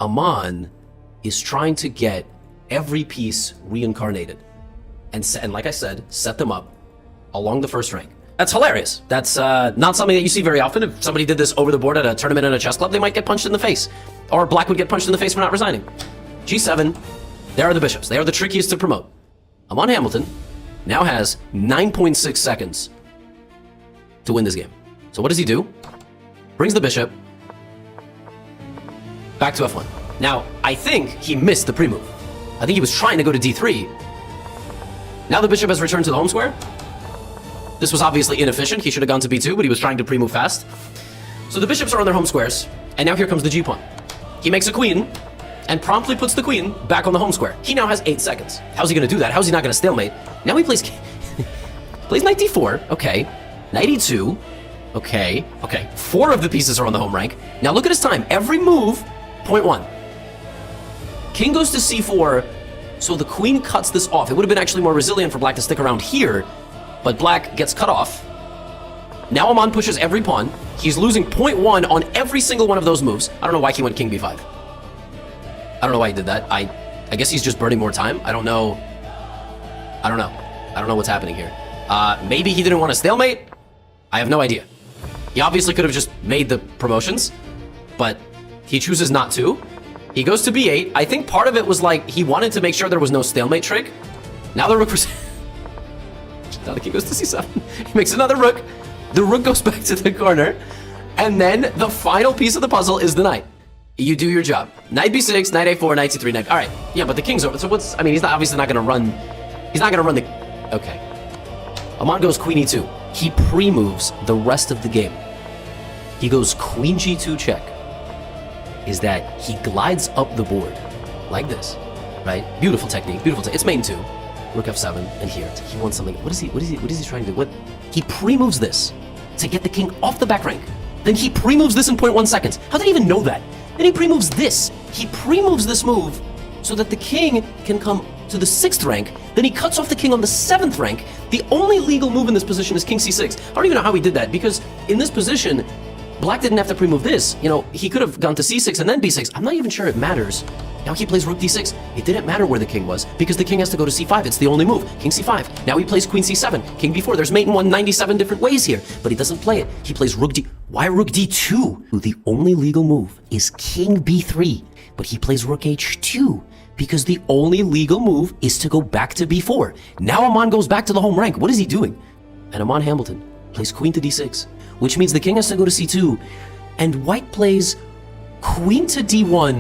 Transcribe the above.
Aman is trying to get every piece reincarnated. And like I said, set them up along the first rank. That's hilarious. That's not something that you see very often. If somebody did this over the board at a tournament in a chess club, they might get punched in the face. Or black would get punched in the face for not resigning. G7, there are the bishops. They are the trickiest to promote. Aman Hamilton now has 9.6 seconds to win this game. So what does he do? Brings the bishop back to f1. Now, I think he missed the pre-move. I think he was trying to go to d3. Now the bishop has returned to the home square. This was obviously inefficient. He should have gone to b2, but he was trying to pre-move fast. So the bishops are on their home squares, and now here comes the g-pawn. He makes a queen, and promptly puts the queen back on the home square. He now has 8 seconds. How's he going to do that? How's he not going to stalemate? Now he plays plays knight d4. Okay. Knight e2. Okay. Okay. 4 of the pieces are on the home rank. Now look at his time. Every move, 0.1. King goes to c4, so the queen cuts this off. It would have been actually more resilient for black to stick around here, but black gets cut off. Now Aman pushes every pawn. He's losing 0.1 on every single one of those moves. I don't know why he went king b5. I don't know why he did that. I guess he's just burning more time. I don't know. I don't know what's happening here. Maybe he didn't want to stalemate. I have no idea. He obviously could have just made the promotions, but he chooses not to. He goes to b8. I think part of it was like he wanted to make sure there was no stalemate trick. Now the rook was... Now the king goes to c7. He makes another rook. The rook goes back to the corner. And then the final piece of the puzzle is the knight. You do your job. Knight b6, knight a4, knight c3, knight... All right. Yeah, but the king's over. So what's... I mean, he's not obviously not going to run... He's not going to run the... Okay. Aman goes queen e2. He pre-moves the rest of the game. He goes queen g2 check. Is that he glides up the board like this, right? Beautiful technique, beautiful. It's main 2, rook f7, and here he wants something. What is he trying to do? What? He pre-moves this to get the king off the back rank. Then he pre-moves this in 0.1 seconds. How did he even know that? Then he pre-moves this. He pre-moves this move so that the king can come to the 6th rank. Then he cuts off the king on the 7th rank. The only legal move in this position is king c6. I don't even know how he did that, because in this position, black didn't have to pre-move this. You know, he could have gone to c6 and then b6. I'm not even sure it matters. Now he plays rook d6. It didn't matter where the king was, because the king has to go to c5. It's the only move. King c5. Now he plays queen c7, king b4. There's mate in 197 different ways here, but he doesn't play it. He plays rook d... Why rook d2? The only legal move is king b3, but he plays rook h2, because the only legal move is to go back to b4. Now Aman goes back to the home rank. What is he doing? And Aman Hamilton plays queen to d6, which means the king has to go to c2, and white plays queen to d1.